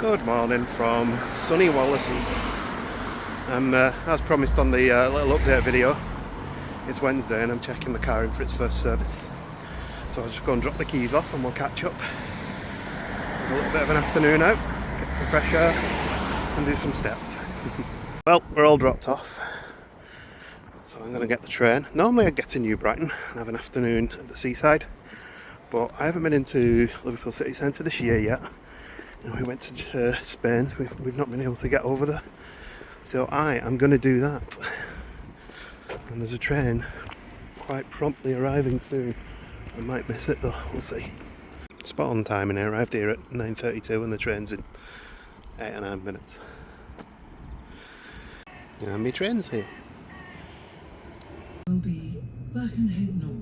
Good morning from sunny Wallasey. As promised on the little update video, it's Wednesday and I'm checking the car in for its first service. So I'll just go and drop the keys off and we'll catch up. Have a little bit of an afternoon out, get some fresh air and do some steps. Well, we're all dropped off. So I'm going to get the train. Normally I get to New Brighton and have an afternoon at the seaside. But I haven't been into Liverpool city centre this year yet. And we went to Spain, so we've not been able to get over there. So I am going to do that. And there's a train quite promptly arriving soon. I might miss it though, we'll see. Spot on timing. I arrived here at 9:32 and the train's in 8 or 9 minutes. And my train's here. Will be back and head north.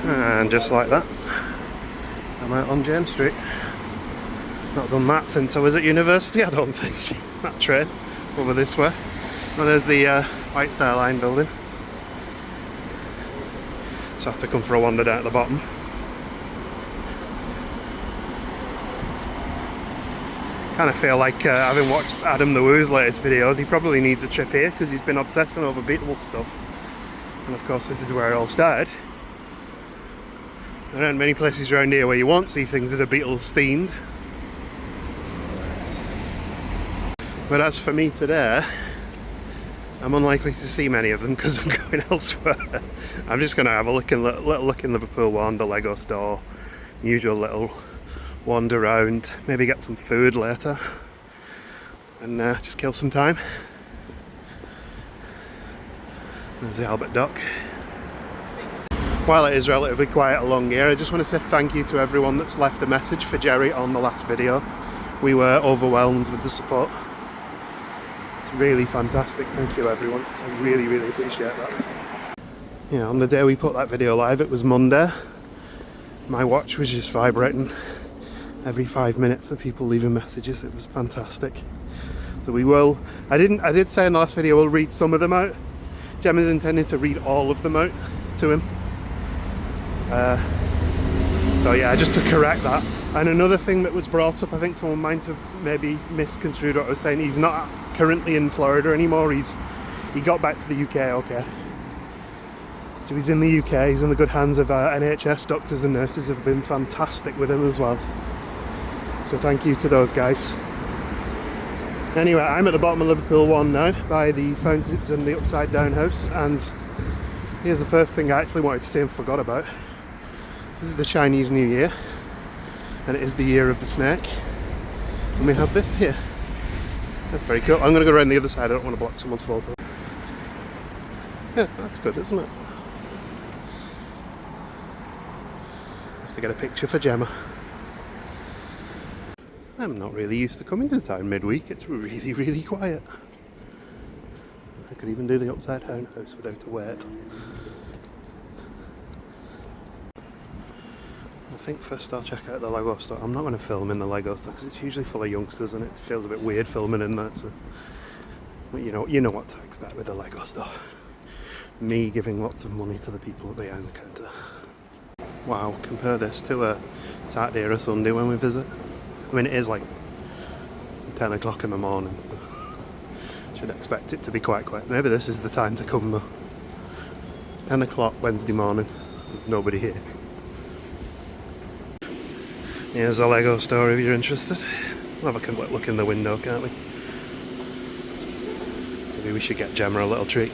And just like that, I'm out on James Street. Not done that since I was at university, I don't think. That train over this way. And there's the White Star Line building. So I have to come for a wander down at the bottom. Kind of feel like having watched Adam the Woo's latest videos, he probably needs a trip here because he's been obsessing over Beatles stuff. And of course this is where it all started. There aren't many places around here where you won't see things that are Beatles themed. But as for me today, I'm unlikely to see many of them because I'm going elsewhere. I'm just going to have a little look in Liverpool one, the Lego store, usual little wander around, maybe get some food later and just kill some time. There's the Albert Dock. While it is relatively quiet along here, I just want to say thank you to everyone that's left a message for Jerry on the last video. We were overwhelmed with the support. It's really fantastic, thank you everyone. I really, really appreciate that. Yeah, on the day we put that video live, it was Monday. My watch was just vibrating every 5 minutes of people leaving messages. It was fantastic. So we will, I did say in the last video we'll read some of them out. Gemma's intending to read all of them out to him. So yeah, just to correct that. And another thing that was brought up, I think someone might have maybe misconstrued what I was saying, he's not currently in Florida anymore, he got back to the UK, okay. So he's in the UK, he's in the good hands of NHS. Doctors and nurses have been fantastic with him as well. So thank you to those guys. Anyway, I'm at the bottom of Liverpool 1 now, by the fountains and the upside down house, and here's the first thing I actually wanted to say and forgot about. This is the Chinese New Year, and it is the year of the snake, and we have this here. That's very cool. I'm going to go around the other side, I don't want to block someone's photo. Yeah, that's good, isn't it? Have to get a picture for Gemma. I'm not really used to coming to town midweek, it's really, really quiet. I could even do the upside down house without a wait. I think first I'll check out the Lego store. I'm not going to film in the Lego store because it's usually full of youngsters and it feels a bit weird filming in there. So, well, you know what to expect with the Lego store. Me giving lots of money to the people behind the counter. Wow, compare this to a Saturday or a Sunday when we visit. I mean, it is like 10 o'clock in the morning. So should expect it to be quite quiet. Maybe this is the time to come though. 10 o'clock Wednesday morning. There's nobody here. Here's the Lego store if you're interested. We'll have a look in the window, can't we? Maybe we should get Gemma a little treat.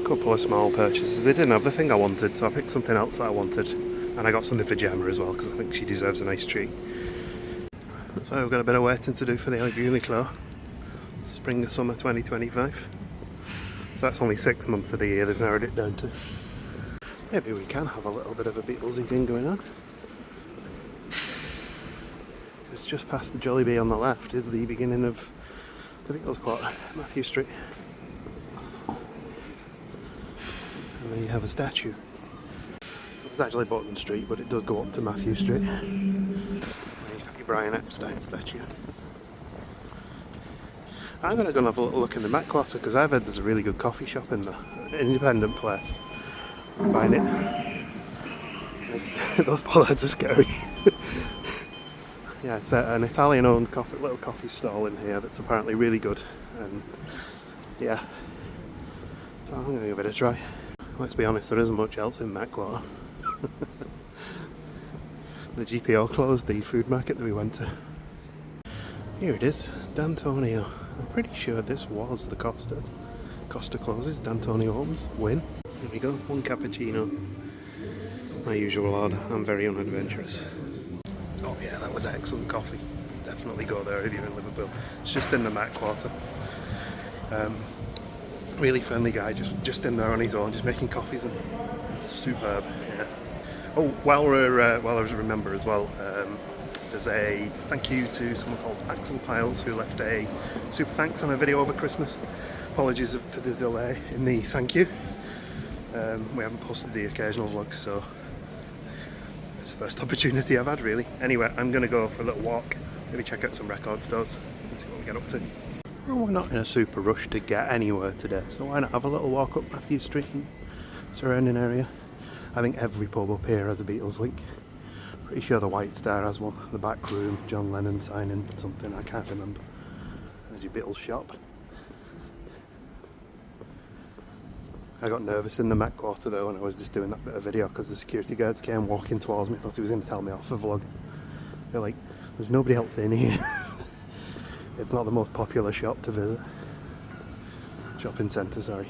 Couple of small purchases. They didn't have the thing I wanted, so I picked something else that I wanted. And I got something for Gemma as well, because I think she deserves a nice treat. So we've got a bit of waiting to do for the Uniqlo. Spring or summer 2025. So that's only 6 months of the year they've narrowed it down to. Maybe we can have a little bit of a Beatlesy thing going on. Because just past the Jollibee on the left is the beginning of the Beatles Quarter, Mathew Street. And then you have a statue. It's actually Button Street, but it does go up to Mathew Street. There you got your Brian Epstein statue. I'm going to go and have a little look in the Met Quarter because I've heard there's a really good coffee shop in there, an independent place. I'm buying it. Those bollards are scary. Yeah, it's an Italian-owned little coffee stall in here that's apparently really good. And yeah, so I'm going to give it a try. Let's be honest, there isn't much else in Met Quarter. The GPO closed, the food market that we went to. Here it is, Dontonio. I'm pretty sure this was the Costa. Costa closes, Dontonio opens, win. Here we go, 1 cappuccino. My usual order, I'm very unadventurous. Oh yeah, that was excellent coffee. Definitely go there if you're in Liverpool. It's just in the Met Quarter. Really friendly guy, just in there on his own, just making coffees, and superb. Yeah. Oh, while I remember as well, there's a thank you to someone called Axel Piles who left a super thanks on a video over Christmas. Apologies for the delay in the thank you. We haven't posted the occasional vlogs, so it's the first opportunity I've had really. Anyway, I'm going to go for a little walk, maybe check out some record stores and see what we get up to. Well, we're not in a super rush to get anywhere today, so why not have a little walk up Mathew Street and surrounding area. I think every pub up here has a Beatles link. Pretty sure the White Star has one. The Back Room, John Lennon signing something, I can't remember. There's your Beatles shop. I got nervous in the Met Quarter though when I was just doing that bit of video because the security guards came walking towards me, thought he was going to tell me off for vlog. They're like, there's nobody else in here. It's not the most popular shop to visit. Shopping centre, sorry.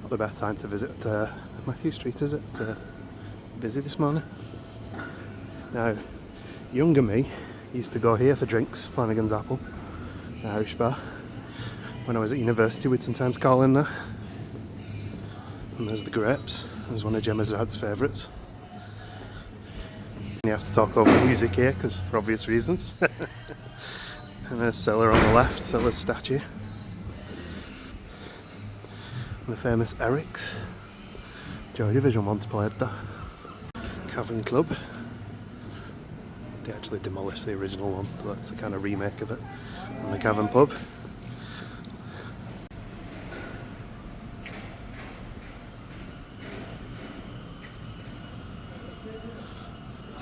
Not the best time to visit Mathew Street, is it? Busy this morning. Now, younger me used to go here for drinks, Flanagan's Apple, the Irish bar. When I was at university, we'd sometimes call in there. And there's the grapes. There's one of Gemma's dad's favourites. You have to talk over music here, because for obvious reasons. And there's Cellar on the left, Cellar's statue. And the famous Eric's. Joy Division once played there. Cavern Club. They actually demolished the original one, so that's a kind of remake of it. And the Cavern Pub.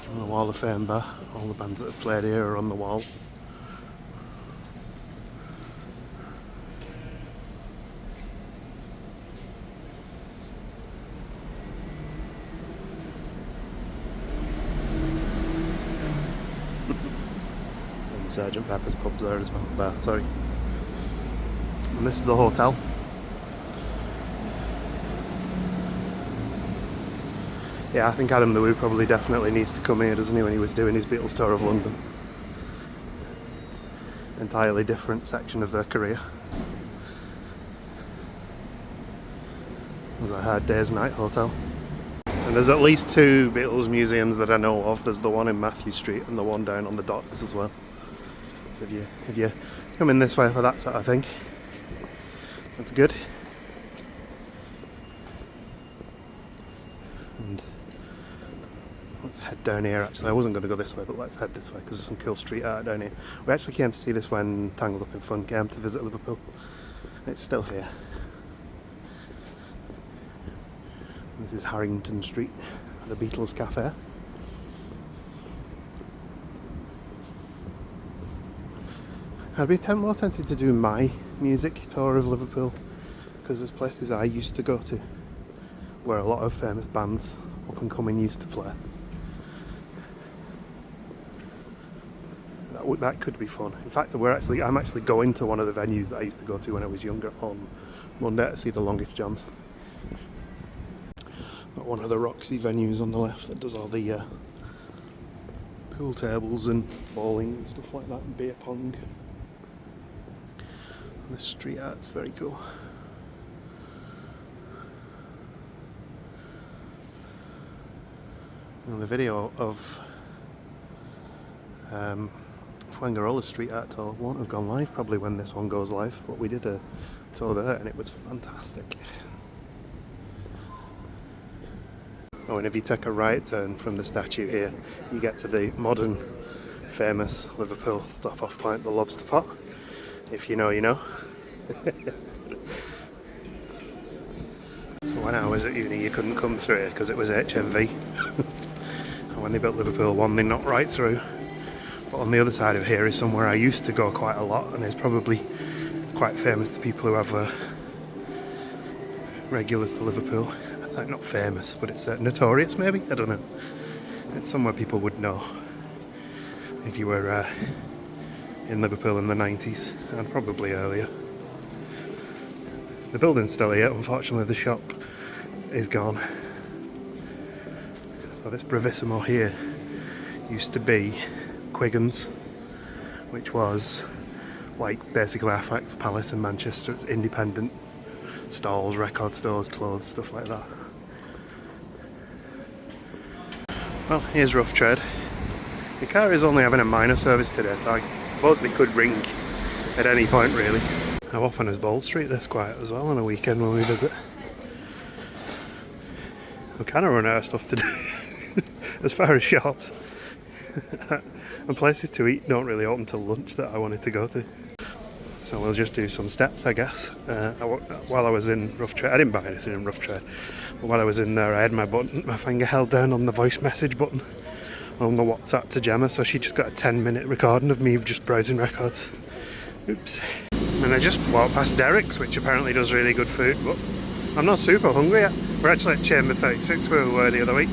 On the Wall of Fame bar, all the bands that have played here are on the wall. And the Sergeant Pepper's pub's there as well, bar, sorry. And this is the hotel. Yeah, I think Adam the Woo probably definitely needs to come here, doesn't he, when he was doing his Beatles tour of London. Entirely different section of their career. There's a Hard Day's Night hotel. And there's at least 2 Beatles museums that I know of. There's the one in Mathew Street and the one down on the docks as well. So if you come in this way for that sort of thing, that's good. And let's head down here. Actually, I wasn't going to go this way, but let's head this way because there's some cool street art down here. We actually came to see this when Tangled Up in Fun came to visit Liverpool. It's still here. This is Harrington Street, the Beatles Cafe. I'd be more tempted to do my music tour of Liverpool because there's places I used to go to where a lot of famous bands, up and coming, used to play. That could be fun. In fact, I'm actually going to one of the venues that I used to go to when I was younger on Monday to see the Longest Johns. Got one of the Roxy venues on the left that does all the pool tables and bowling and stuff like that, and beer pong. And the street art's very cool. And the video of Fuengirola street art tour won't have gone live probably when this one goes live, but we did a tour there and it was fantastic. Oh, and if you take a right turn from the statue here, you get to the modern famous Liverpool stop-off point, the Lobster Pot. If you know, you know. So when I was at uni, you couldn't come through here because it was HMV. And when they built Liverpool 1, they knocked right through. But on the other side of here is somewhere I used to go quite a lot, and it's probably quite famous to people who have regulars to Liverpool. It's like not famous, but it's notorious maybe? I don't know. It's somewhere people would know if you were in Liverpool in the 90s and probably earlier. The building's still here, unfortunately the shop is gone. So this Bravissimo here used to be Quiggins, which was like basically Affleck's Palace in Manchester. It's independent stalls, record stores, clothes, stuff like that. Well, here's rough trade. The car is only having a minor service today, so I suppose they could ring at any point really. How often is Bold Street this quiet as well on a weekend when we visit? We kind of run out of stuff to do as far as shops. And places to eat don't really open till lunch that I wanted to go to. So we'll just do some steps, I guess. While I was in rough trade, I didn't buy anything in rough trade, but while I was in there I had my finger held down on the voice message button on the WhatsApp to Gemma, so she just got a 10-minute recording of me just browsing records. Oops. And I just walked past Derek's, which apparently does really good food, but I'm not super hungry yet. We're actually at Chamber 36 where we were the other week.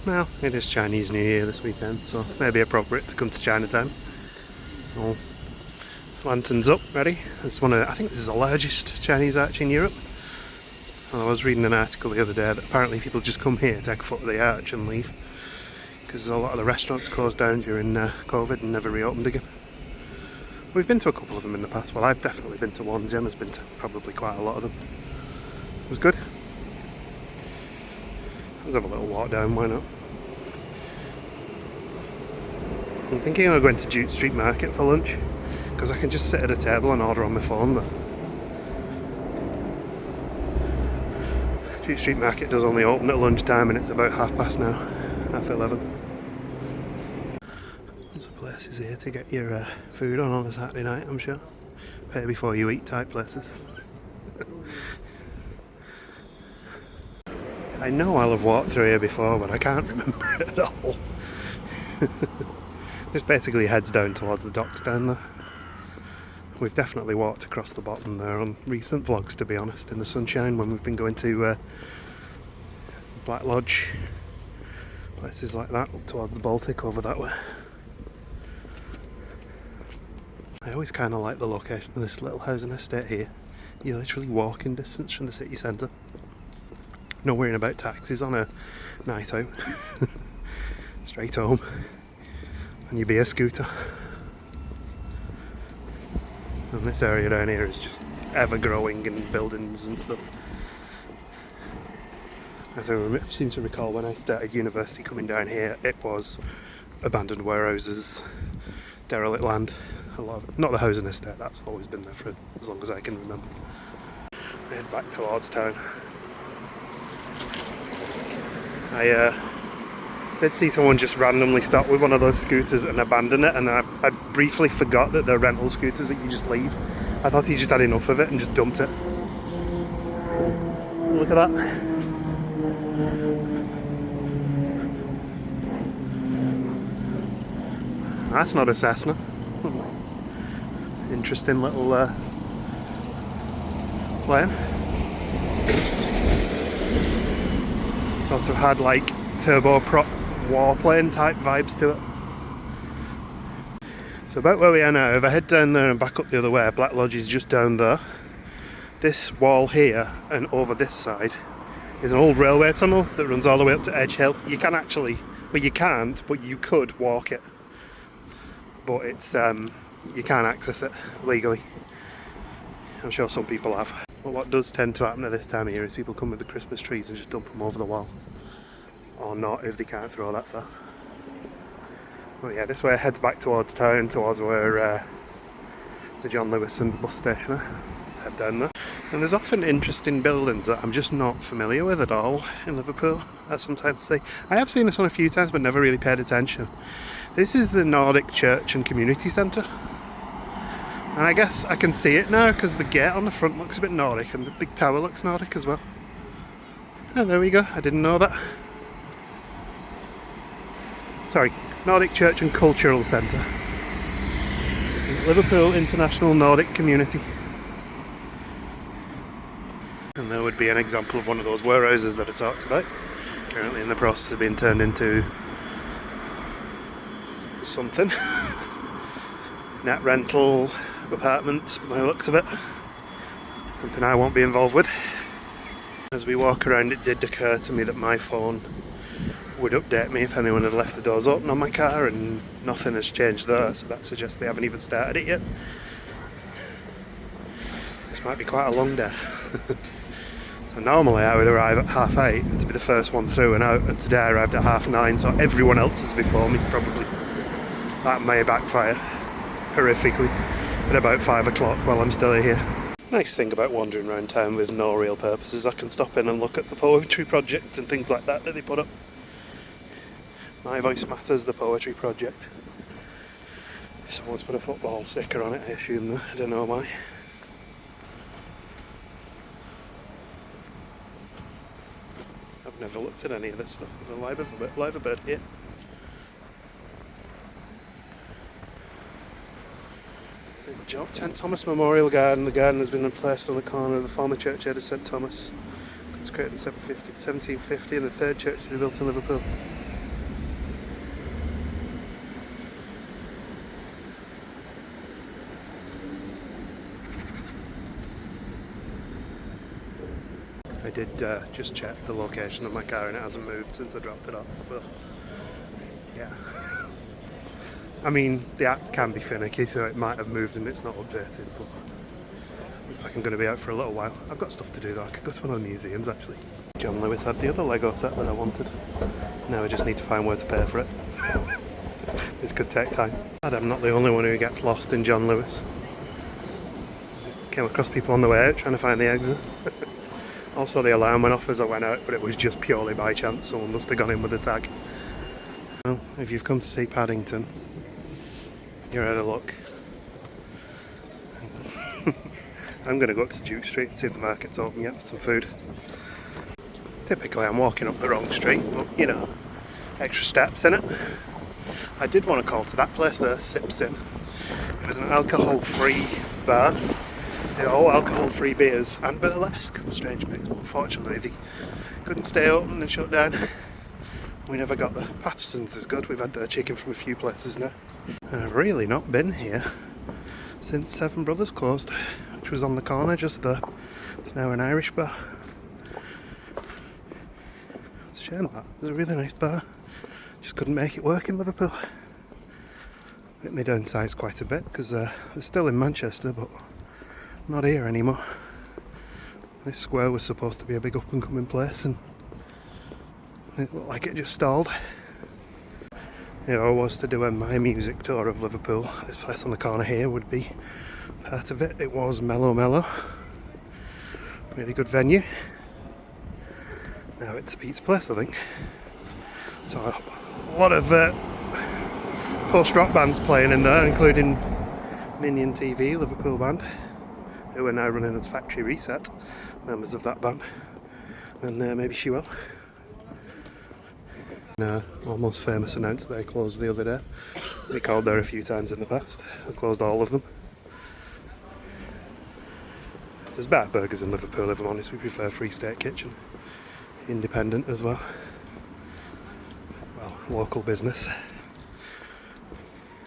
Well, it is Chinese New Year this weekend, so maybe appropriate to come to Chinatown. All lanterns up, ready. It's I think this is the largest Chinese arch in Europe. And I was reading an article the other day that apparently people just come here, take a foot of the arch and leave, because a lot of the restaurants closed down during COVID and never reopened again. We've been to a couple of them in the past. Well, I've definitely been to one. Gemma's been to probably quite a lot of them. It was good. Let's have a little walk down, why not? I'm thinking of going to Duke Street Market for lunch, because I can just sit at a table and order on my phone there. Duke Street Market does only open at lunchtime and it's about 11:30 now. 11:30. There's a places here to get your food on a Saturday night, I'm sure. Pay before you eat type places. I know I'll have walked through here before, but I can't remember it at all. Just basically heads down towards the docks down there. We've definitely walked across the bottom there on recent vlogs, to be honest, in the sunshine when we've been going to Black Lodge, places like that, up towards the Baltic over that way. I always kind of like the location of this little housing estate here. You're literally walking distance from the city centre. No worrying about taxis on a night out. Straight home on your beer scooter. And this area down here is just ever growing and buildings and stuff. As I seem to recall, when I started university coming down here, it was abandoned warehouses, derelict land, a lot of, not the housing estate, that's always been there for as long as I can remember. I head back towards town. I did see someone just randomly stop with one of those scooters and abandon it, and I briefly forgot that they're rental scooters that you just leave. I thought he just had enough of it and just dumped it. Look at that. That's not a Cessna. Interesting little plane. Sort of had like turboprop warplane type vibes to it. So about where we are now, if I head down there and back up the other way, Black Lodge is just down there. This wall here and over this side is an old railway tunnel that runs all the way up to Edge Hill. You can actually, well you can't, but you could walk it. But it's, you can't access it legally. I'm sure some people have. But what does tend to happen at this time of year is people come with the Christmas trees and just dump them over the wall. Or not if they can't throw that far. Well yeah, this way heads back towards town, towards where the John Lewis and the bus station are. Let's head down there. And there's often interesting buildings that I'm just not familiar with at all in Liverpool, I sometimes see. I have seen this one a few times but never really paid attention. This is the Nordic Church and Community Centre. And I guess I can see it now because the gate on the front looks a bit Nordic and the big tower looks Nordic as well. And there we go, I didn't know that. Sorry, Nordic Church and Cultural Centre. Liverpool International Nordic Community. And there would be an example of one of those warehouses that I talked about. Currently in the process of being turned into something. Net rental apartments by the looks of it. Something I won't be involved with. As we walk around, it did occur to me that my phone would update me if anyone had left the doors open on my car, and nothing has changed there, so that suggests they haven't even started it yet. This might be quite a long day. So normally I would arrive at 8:30 to be the first one through and out, and today I arrived at 9:30, so everyone else is before me probably. That may backfire horrifically at about 5 o'clock while I'm still here. Nice thing about wandering around town with no real purpose is I can stop in and look at the poetry project and things like that they put up. My Voice Matters, the poetry project. Someone's put a football sticker on it, I assume, though. I don't know why. I've never looked at any of this stuff. There's a live bird here. St Thomas Memorial Garden. The garden has been placed on the corner of the former churchyard of St Thomas. It was created in 1750 and the third church to be built in Liverpool. I did just check the location of my car and it hasn't moved since I dropped it off, so yeah. I mean, the app can be finicky, so it might have moved and it's not updated, but looks like I'm going to be out for a little while. I've got stuff to do though. I could go to one of the museums actually. John Lewis had the other Lego set that I wanted. Now I just need to find where to pay for it. This could take time. Glad I'm not the only one who gets lost in John Lewis. Came across people on the way out trying to find the exit. Also the alarm went off as I went out, but it was just purely by chance. Someone must have gone in with a tag. Well, if you've come to see Paddington, you're out of luck. I'm going to go up to Duke Street and see if the market's open yet for some food. Typically I'm walking up the wrong street, but you know, extra steps in it. I did want to call to that place there, Sips In. It was an alcohol-free bar. They had all alcohol-free beers and burlesque. Strange mix, but unfortunately they couldn't stay open and shut down. We never got there. Patterson's is good. We've had chicken from a few places now. And I've really not been here since Seven Brothers closed, which was on the corner just there. It's now an Irish bar. It's a shame that. It was a really nice bar. Just couldn't make it work in Liverpool. I think they downsized quite a bit because they're still in Manchester, but not here anymore. This square was supposed to be a big up and coming place and it looked like it just stalled. If I was to do a My Music tour of Liverpool, this place on the corner here would be part of it. It was Mellow Mellow. Really good venue. Now it's a pizza place, I think. So a lot of post-rock bands playing in there, including Minion TV, Liverpool band, who are now running as Factory Reset, members of that band. And maybe She Will. Almost Famous announced they closed the other day. We called there a few times in the past. They closed all of them. There's better burgers in Liverpool, if I'm honest. We prefer Free State Kitchen. Independent as well. Well, local business.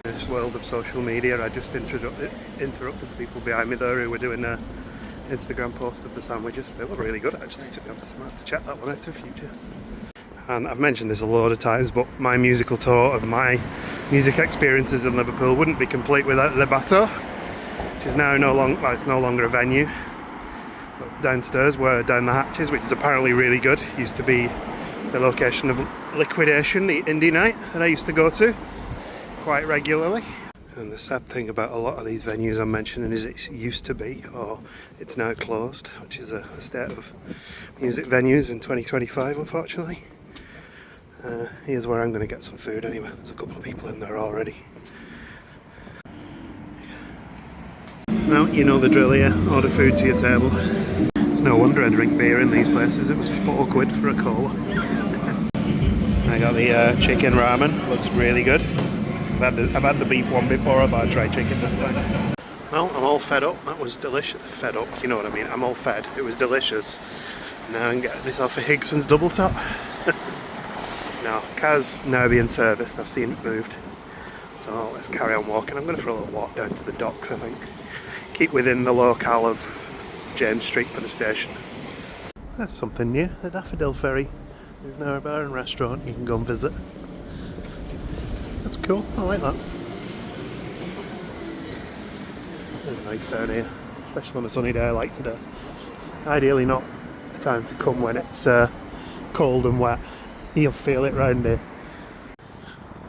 In this world of social media, I just interrupted the people behind me there who were doing an Instagram post of the sandwiches. They were really good actually, to be honest. I might have to check that one out in future. And I've mentioned this a load of times, but my musical tour of my music experiences in Liverpool wouldn't be complete without Le Bateau, which is now no longer a venue. But downstairs, where Down the Hatches, which is apparently really good, used to be the location of Liquidation, the indie night that I used to go to quite regularly. And the sad thing about a lot of these venues I'm mentioning is it used to be, or it's now closed, which is a state of music venues in 2025, unfortunately. Here's where I'm going to get some food anyway. There's a couple of people in there already. Well, you know the drill here. Order food to your table. It's no wonder I drink beer in these places. It was £4 for a cola. I got the chicken ramen. Looks really good. I've had the beef one before. I'll try chicken this time. Well, I'm all fed up. That was delicious. Fed up, you know what I mean. I'm all fed. It was delicious. Now I can get myself a Higson's double top. Now, car's now being serviced. I've seen it moved. So let's carry on walking. I'm going for a little walk down to the docks, I think. Keep within the locale of James Street for the station. That's something new. The Daffodil Ferry is now a bar and restaurant. You can go and visit. That's cool. I like that. It's nice down here, especially on a sunny day like today. Ideally not a time to come when it's cold and wet. You'll feel it round here.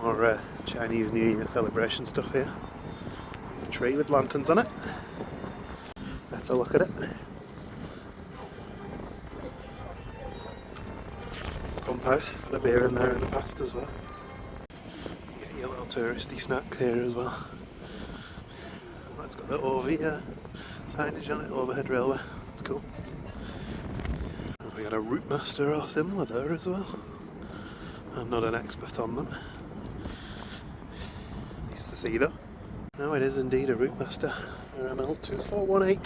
More Chinese New Year celebration stuff here. A tree with lanterns on it. Let's have a look at it. Pump house, got a beer in there in the past as well. Get your little touristy snacks here as well. It's got the OV signage on it, overhead railway. That's cool. We got a route master or similar there as well. I'm not an expert on them. Nice to see though. No, it is indeed a route master. RML 2418.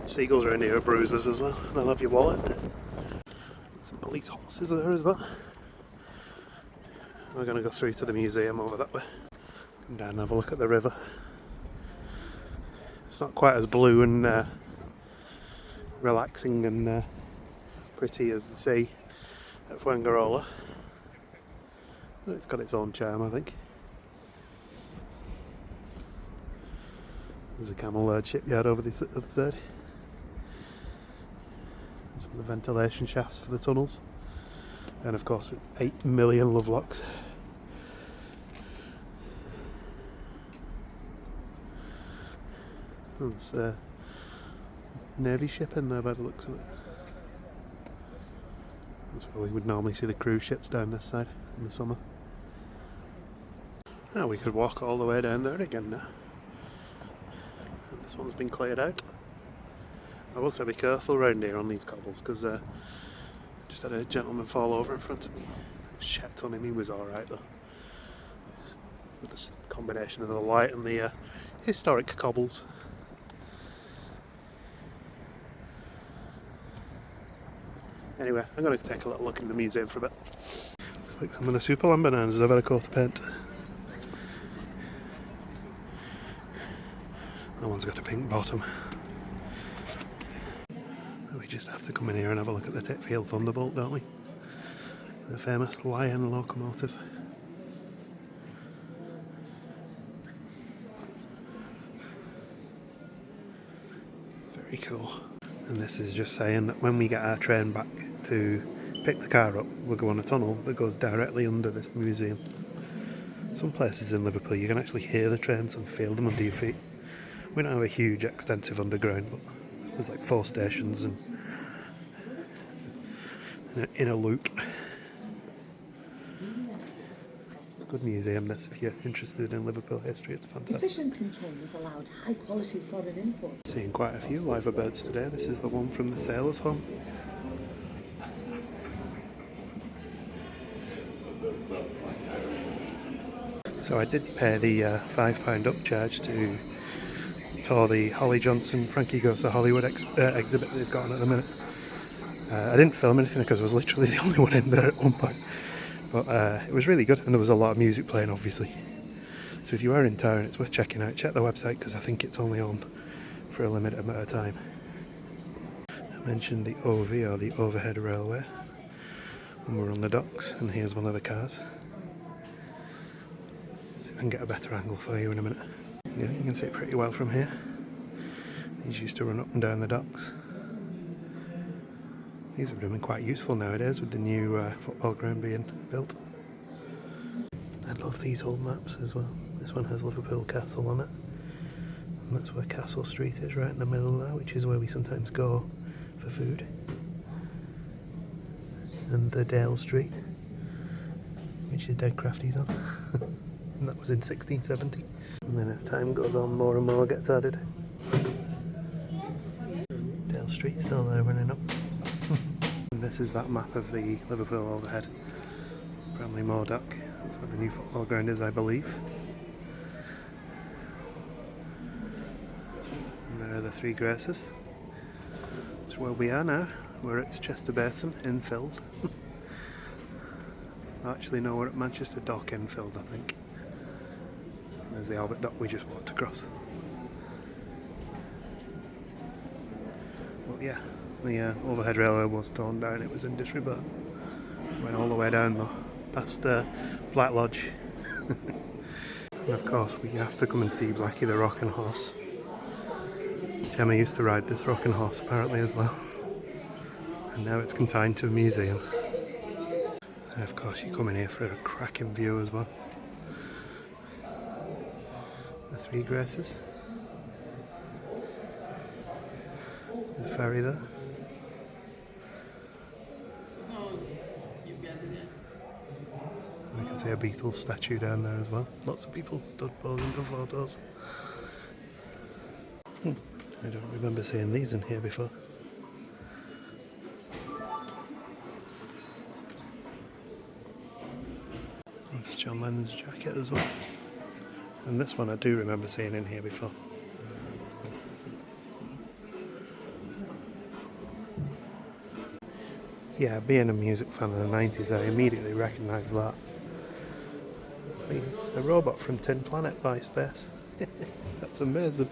Seagulls around here are bruisers as well. They'll have your wallet. Some police horses there as well. We're going to go through to the museum over that way. Come down and have a look at the river. It's not quite as blue and relaxing and pretty as the sea at Fuengirola. But it's got its own charm, I think. There's a camel shipyard over this other side. Some of the ventilation shafts for the tunnels. And of course 8 million love locks. There's a Navy ship in there by the looks of it. That's where we would normally see the cruise ships down this side in the summer. Now we could walk all the way down there again now. And this one's been cleared out. I will say be careful round here on these cobbles because just had a gentleman fall over in front of me. I checked on him, he was alright though. With this combination of the light and the historic cobbles. Anyway, I'm going to take a little look in the museum for a bit. Looks like some of the Superland bananas have had a coat of paint. That one's got a pink bottom. We just have to come in here and have a look at the Titfield Thunderbolt, don't we? The famous Lion locomotive. Very cool. And this is just saying that when we get our train back to pick the car up, we'll go on a tunnel that goes directly under this museum. Some places in Liverpool you can actually hear the trains and feel them under your feet. We don't have a huge extensive underground, but there's like 4 stations and in a loop. It's a good museum this if you're interested in Liverpool history, it's fantastic. Efficient containers allowed high quality foreign imports. Seeing quite a few liver birds today. This is the one from the Sailors' Home. So I did pay the £5 upcharge to tour the Holly Johnson Frankie Goes to Hollywood exhibit they've got on at the minute. I didn't film anything because I was literally the only one in there at one point. But it was really good and there was a lot of music playing obviously. So if you are in town it's worth checking out. Check the website because I think it's only on for a limited amount of time. I mentioned the OV or the overhead railway when we're on the docks and here's one of the cars. See if I can get a better angle for you in a minute. Yeah, you can see it pretty well from here. These used to run up and down the docks. These are becoming quite useful nowadays with the new football ground being built. I love these old maps as well. This one has Liverpool Castle on it. And that's where Castle Street is, right in the middle there, which is where we sometimes go for food. And the Dale Street which is dead crafties on. And that was in 1670. And then as time goes on, more and more gets added. Dale Street still there running up. And this is that map of the Liverpool overhead. Bramley Moor Dock. That's where the new football ground is, I believe. And there are the Three Graces. That's where we are now. We're at Chester Basin, Infield. Actually, no, we're at Manchester Dock, Infield, I think. There's the Albert Dock we just walked across. But yeah, the overhead railway was torn down, it was in disrepair. Went all the way down though, past Black Lodge. And of course we have to come and see Blackie the Rocking Horse. Gemma used to ride this rocking horse apparently as well. And now it's consigned to a museum. And of course you come in here for a cracking view as well. The Three Graces. The ferry there. I can see a Beatles statue down there as well. Lots of people stood posing for photos. I don't remember seeing these in here before. That's John Lennon's jacket as well. And this one I do remember seeing in here before. Yeah, being a music fan of the 90s, I immediately recognised that. It's the robot from Tin Planet by Space. That's amazing.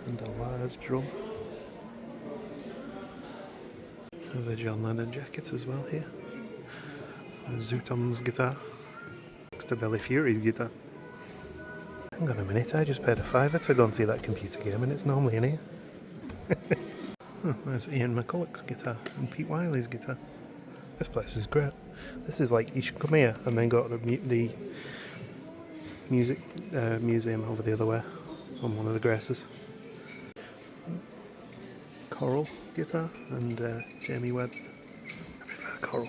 And a large drum. The John Lennon jacket as well here. Zooton's guitar. Next to Billy Fury's guitar. Hang on a minute, I just paid a £5 to go and see that computer game and it's normally in here. Oh, there's Ian McCulloch's guitar and Pete Wiley's guitar. This place is great. This is like, you should come here and then go to the music museum over the other way on one of the Graces. Coral guitar and Jamie Webster. I prefer Coral.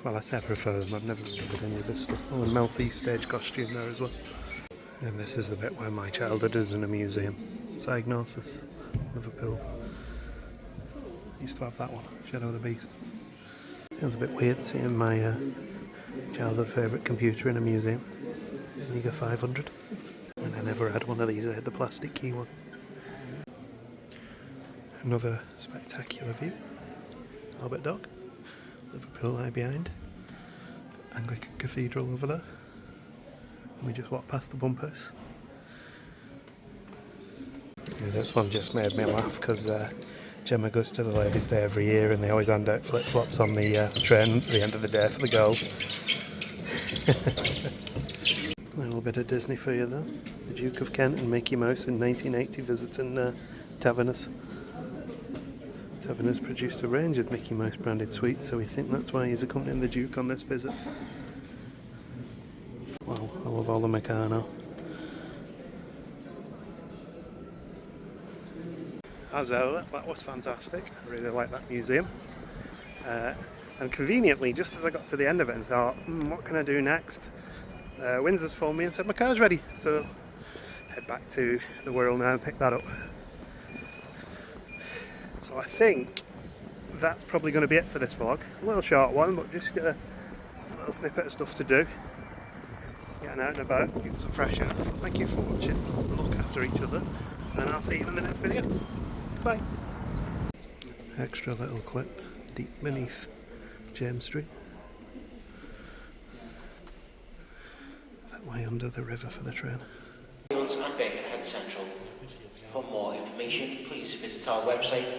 Well, I say I prefer them, I've never discovered any of this stuff. Oh, and Mel C's stage costume there as well. And this is the bit where my childhood is in a museum. Diagnosis, Liverpool. Used to have that one, Shadow of the Beast. It was a bit weird seeing my childhood favourite computer in a museum. Amiga 500. And I never had one of these, I had the plastic key one. Another spectacular view. Albert Dock. Liverpool lie behind. Anglican Cathedral over there. And we just walked past the bump house. Yeah, this one just made me laugh because Gemma goes to the Ladies' Day every year and they always hand out flip-flops on the train at the end of the day for the girls. A little bit of Disney for you though. The Duke of Kent and Mickey Mouse in 1980 visiting Taverners. Taverners produced a range of Mickey Mouse branded sweets, so we think that's why he's accompanying the Duke on this visit. Wow, I love all the Meccano. As ever, that was fantastic. I really like that museum. And conveniently, just as I got to the end of it and thought, what can I do next? Windsor's phoned me and said my car's ready, so head back to the Wirral now and pick that up. So I think that's probably going to be it for this vlog. A little short one, but just a little snippet of stuff to do. Getting out and about, getting some fresh air. So thank you for watching. Look after each other, and I'll see you in the next video. Bye. Extra little clip deep beneath James Street. That way under the river for the train. Fields and Bakerhead Central. For more information, please visit our website